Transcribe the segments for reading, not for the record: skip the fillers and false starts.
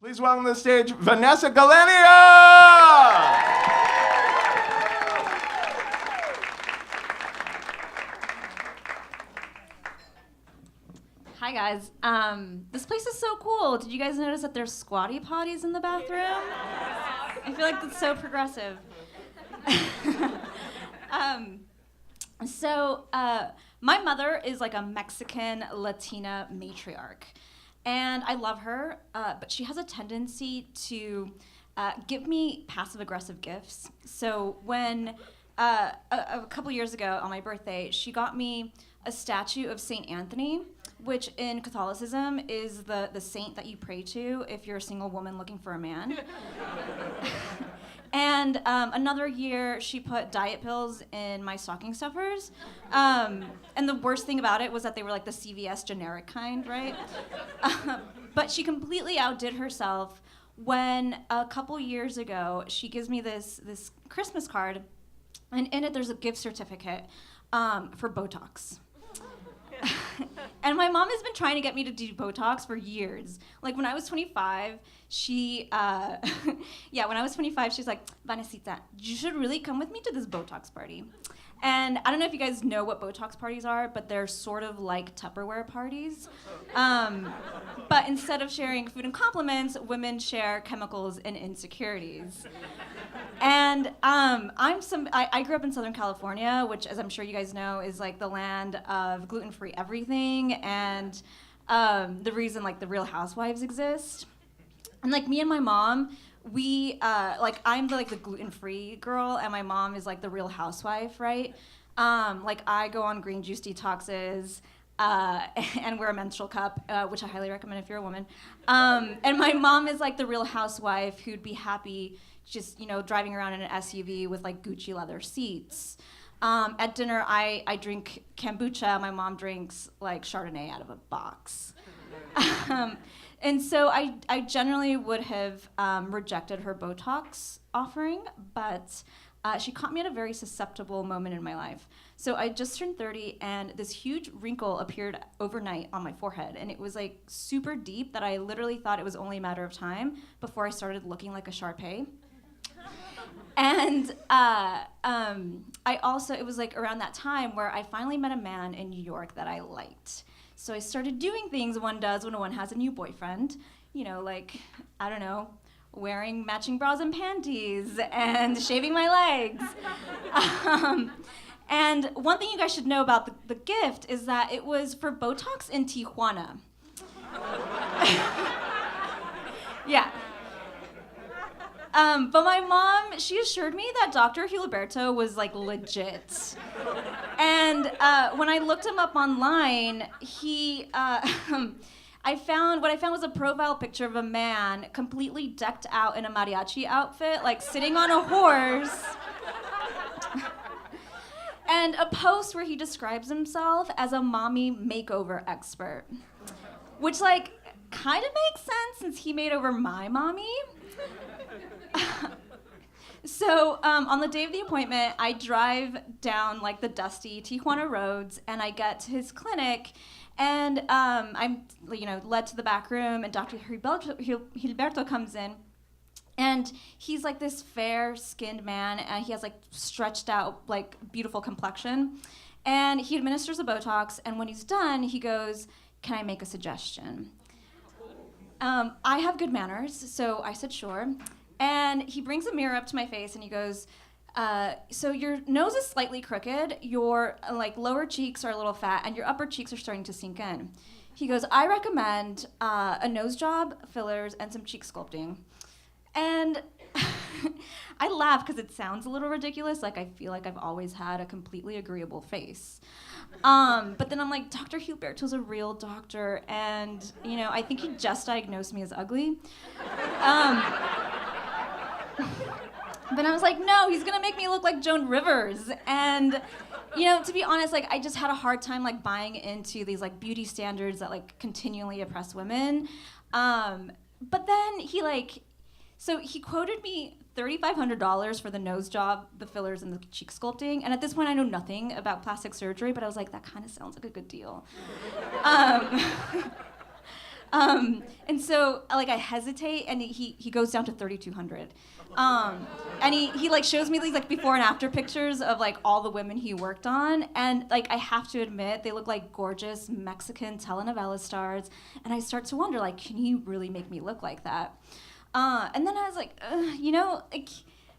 Please welcome to the stage, Vanessa Golenia! Hi guys. This place is so cool. Did you guys notice that there's squatty potties in the bathroom? I feel like that's so progressive. My mother is like a Mexican Latina matriarch. And I love her, but she has a tendency to give me passive-aggressive gifts. So when, a couple years ago on my birthday, she got me a statue of Saint Anthony, which in Catholicism is the saint that you pray to if you're a single woman looking for a man. And another year, she put diet pills in my stocking stuffers. And the worst thing about it was that they were like the CVS generic kind, right? But she completely outdid herself when a couple years ago, she gives me this Christmas card, and in it there's a gift certificate for Botox. And my mom has been trying to get me to do Botox for years. Like when I was 25, she's like, Vanesita, you should really come with me to this Botox party. And I don't know if you guys know what Botox parties are, but they're sort of like Tupperware parties. But instead of sharing food and compliments, women share chemicals and insecurities. And I grew up in Southern California, which, as I'm sure you guys know, is like the land of gluten-free everything, and the reason like the Real Housewives exist. And like me and my mom, we I'm the gluten-free girl, and my mom is like the Real Housewife, right? Like I go on green juice detoxes. And wear a menstrual cup, which I highly recommend if you're a woman. And my mom is like the Real Housewife who'd be happy just, driving around in an SUV with like Gucci leather seats. At dinner, I drink kombucha. My mom drinks like Chardonnay out of a box. And so I generally would have rejected her Botox offering, but she caught me at a very susceptible moment in my life. So I just turned 30, and this huge wrinkle appeared overnight on my forehead, and it was like super deep that I literally thought it was only a matter of time before I started looking like a Shar-Pei. And it was like around that time where I finally met a man in New York that I liked. So I started doing things one does when one has a new boyfriend, wearing matching bras and panties and shaving my legs. And one thing you guys should know about the gift is that it was for Botox in Tijuana. Yeah. But my mom, she assured me that Dr. Gilberto was like legit. And when I looked him up online, what I found was a profile picture of a man completely decked out in a mariachi outfit, like sitting on a horse. And a post where he describes himself as a mommy makeover expert, which like kind of makes sense since he made over my mommy. So on the day of the appointment, I drive down like the dusty Tijuana roads, and I get to his clinic, and I'm led to the back room, and Dr. Gilberto comes in, and he's like this fair-skinned man, and he has like stretched out like beautiful complexion, and he administers a Botox, and when he's done, he goes, "Can I make a suggestion?" I have good manners, so I said sure. And he brings a mirror up to my face and he goes, so your nose is slightly crooked, your lower cheeks are a little fat, and your upper cheeks are starting to sink in. He goes, I recommend a nose job, fillers, and some cheek sculpting. And I laugh because it sounds a little ridiculous, like I feel like I've always had a completely agreeable face. But then I'm like, Dr. Gilberto's a real doctor, and I think he just diagnosed me as ugly. But I was like, no, he's gonna make me look like Joan Rivers. And to be honest, like I just had a hard time like buying into these like beauty standards that like continually oppress women. But then he quoted me $3,500 for the nose job, the fillers, and the cheek sculpting. And at this point, I know nothing about plastic surgery, but I was like, that kind of sounds like a good deal. And so like I hesitate, and he goes down to 3,200. And he like shows me these like before and after pictures of like all the women he worked on, and like I have to admit they look like gorgeous Mexican telenovela stars, and I start to wonder like, can he really make me look like that? And then I was like, like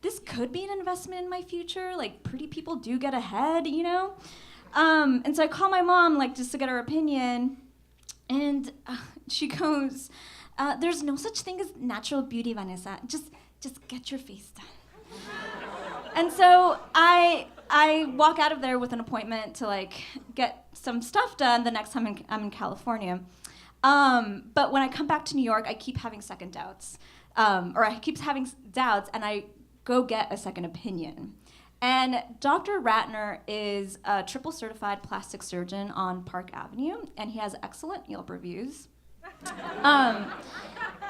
this could be an investment in my future. Like pretty people do get ahead, And so I call my mom like just to get her opinion, and she goes, "There's no such thing as natural beauty, Vanessa. Just get your face done." And so I walk out of there with an appointment to like get some stuff done the next time I'm in California. But when I come back to New York, I keep having second doubts, or I keep having doubts, and I go get a second opinion. And Dr. Ratner is a triple certified plastic surgeon on Park Avenue, and he has excellent Yelp reviews.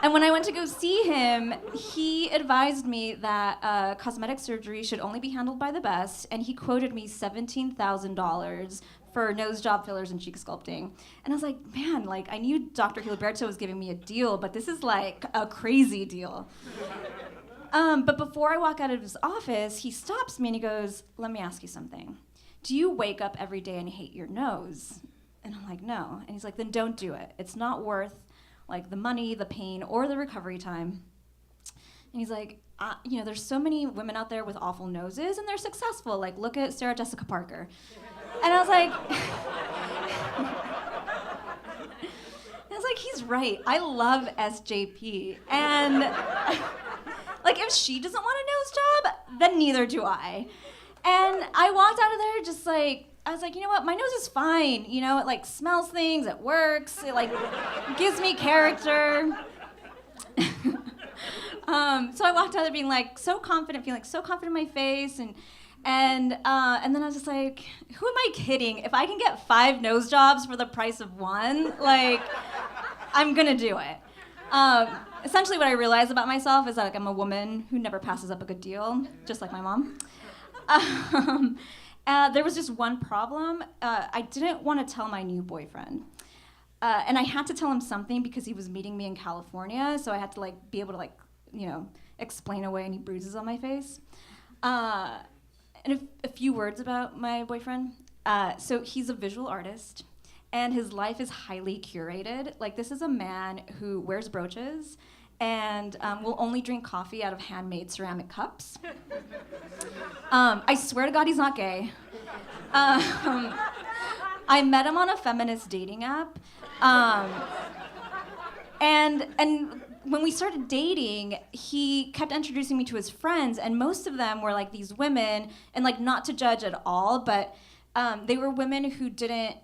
And when I went to go see him, he advised me that cosmetic surgery should only be handled by the best, and he quoted me $17,000 for nose job fillers and cheek sculpting. And I was like, man, like I knew Dr. Gilberto was giving me a deal, but this is like a crazy deal. But before I walk out of his office, he stops me and he goes, "Let me ask you something. Do you wake up every day and hate your nose?" And I'm like, "No." And he's like, "Then don't do it. It's not worth like the money, the pain, or the recovery time." And he's like, there's so many women out there with awful noses and they're successful. Like, look at Sarah Jessica Parker. And I was like, he's right. I love SJP. And like, if she doesn't want a nose job, then neither do I. And I walked out of there just like, I was like, you know what, my nose is fine. It like smells things, it works, it like gives me character. So I walked out there being like so confident, feeling like so confident in my face, and then I was just like, who am I kidding? If I can get 5 nose jobs for the price of 1, like, I'm gonna do it. Essentially what I realized about myself is that like, I'm a woman who never passes up a good deal, just like my mom. There was just one problem. I didn't want to tell my new boyfriend. And I had to tell him something because he was meeting me in California, so I had to like be able to like, explain away any bruises on my face. And a few words about my boyfriend. So he's a visual artist, and his life is highly curated. Like, this is a man who wears brooches and will only drink coffee out of handmade ceramic cups. I swear to God he's not gay. I met him on a feminist dating app. And when we started dating, he kept introducing me to his friends, and most of them were like these women, and like not to judge at all, but they were women who didn't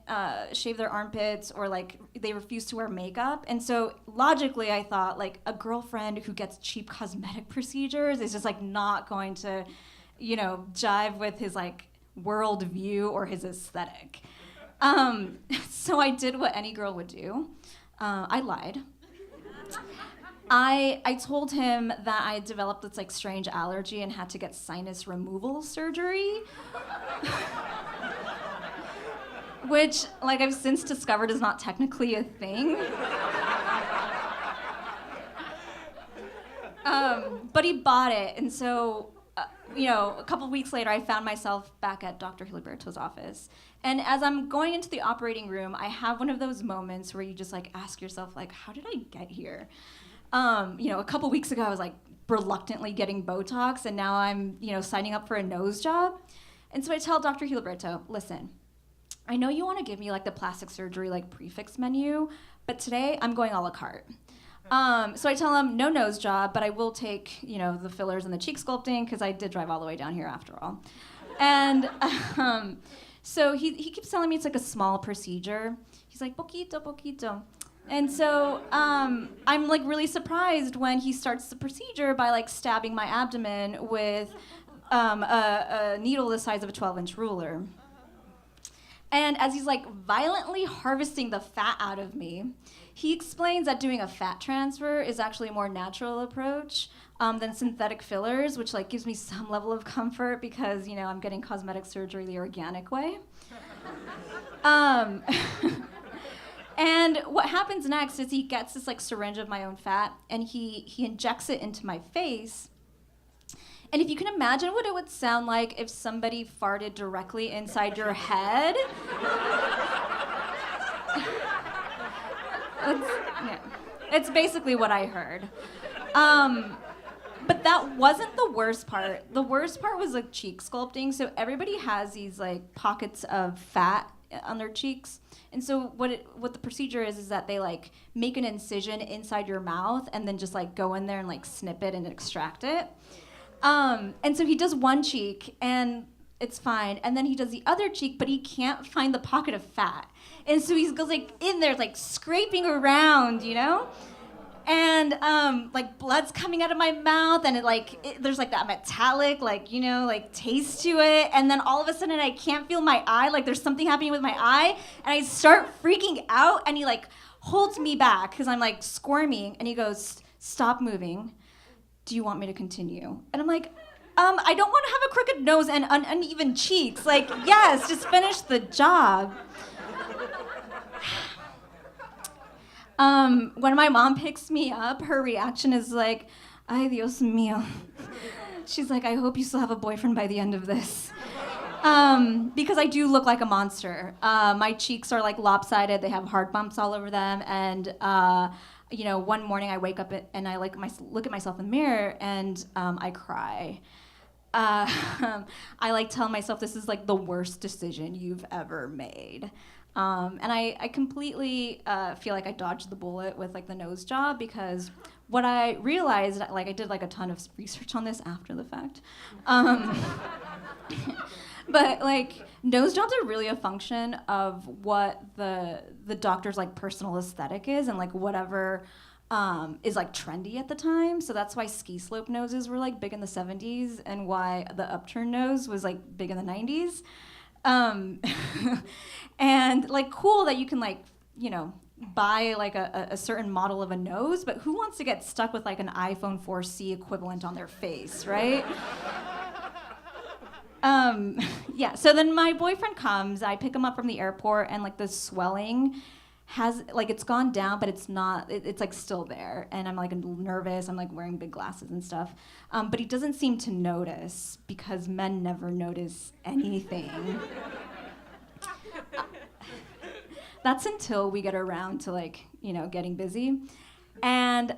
shave their armpits, or like they refused to wear makeup. And so logically I thought like a girlfriend who gets cheap cosmetic procedures is just like not going to, jive with his like world view or his aesthetic. So I did what any girl would do. I lied. I told him that I developed this like strange allergy and had to get sinus removal surgery. Which, like, I've since discovered is not technically a thing. But he bought it, and so, a couple weeks later, I found myself back at Dr. Gilberto's office. And as I'm going into the operating room, I have one of those moments where you just, like, ask yourself, like, how did I get here? A couple weeks ago, I was, like, reluctantly getting Botox, and now I'm, signing up for a nose job. And so I tell Dr. Gilberto, listen, I know you want to give me, like, the plastic surgery, like, prefix menu, but today I'm going a la carte. So I tell him, no nose job, but I will take, the fillers and the cheek sculpting, because I did drive all the way down here after all. And so he keeps telling me it's like a small procedure. He's like, poquito, poquito. And so I'm like really surprised when he starts the procedure by like stabbing my abdomen with a needle the size of a 12-inch ruler. And as he's like violently harvesting the fat out of me, he explains that doing a fat transfer is actually a more natural approach than synthetic fillers, which like gives me some level of comfort because, I'm getting cosmetic surgery the organic way. And what happens next is he gets this like syringe of my own fat and he injects it into my face. And if you can imagine what it would sound like if somebody farted directly inside your head. It's basically what I heard. But that wasn't the worst part. The worst part was like cheek sculpting. So everybody has these like pockets of fat on their cheeks. And so what the procedure is that they like make an incision inside your mouth and then just like go in there and like snip it and extract it. And so he does one cheek and it's fine. And then he does the other cheek, but he can't find the pocket of fat. And so he goes like in there, like scraping around, you know? And like blood's coming out of my mouth and there's like that metallic, like, you know, like taste to it. And then all of a sudden I can't feel my eye, like there's something happening with my eye. And I start freaking out and he like holds me back because I'm like squirming and he goes, "Stop moving. Do you want me to continue?" And I'm like, I don't want to have a crooked nose and uneven cheeks. Like, yes, just finish the job. When my mom picks me up, her reaction is like, "Ay, Dios mío." She's like, "I hope you still have a boyfriend by the end of this." Because I do look like a monster. My cheeks are like lopsided. They have hard bumps all over them. And, you know, one morning I wake up and I like look at myself in the mirror and I cry. I like tell myself this is like the worst decision you've ever made. And I completely feel like I dodged the bullet with like the nose job because what I realized, like I did like a ton of research on this after the fact. But like nose jobs are really a function of what the doctor's like personal aesthetic is and like whatever is like trendy at the time. So that's why ski slope noses were like big in the 70s and why the upturned nose was like big in the 90s. And like cool that you can like, you know, buy like a certain model of a nose, but who wants to get stuck with like an iPhone 4C equivalent on their face, right? Yeah, so then my boyfriend comes, I pick him up from the airport and like the swelling has like it's gone down, but it's not, it's like still there. And I'm like nervous, I'm like wearing big glasses and stuff. But he doesn't seem to notice because men never notice anything. That's until we get around to like, you know, getting busy. And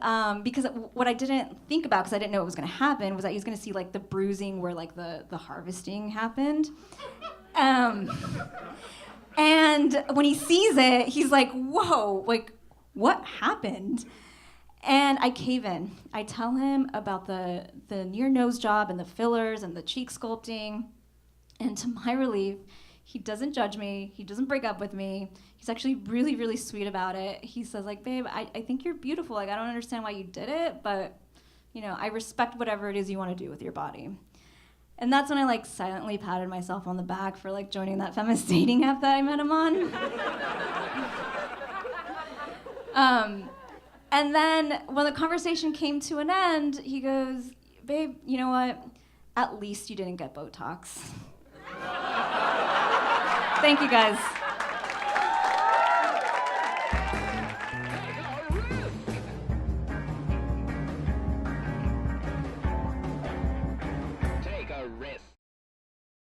because what I didn't think about, because I didn't know what was going to happen, was that he was going to see like the bruising where like the harvesting happened. And when he sees it, he's like, "Whoa, like what happened?" And I cave in. I tell him about the near nose job and the fillers and the cheek sculpting. And to my relief, he doesn't judge me. He doesn't break up with me. He's actually really, really sweet about it. He says like, "Babe, I think you're beautiful. Like, I don't understand why you did it, but, you know, I respect whatever it is you want to do with your body." And that's when I like silently patted myself on the back for like joining that feminist dating app that I met him on. And then when the conversation came to an end, he goes, "Babe, you know what? At least you didn't get Botox." Thank you guys.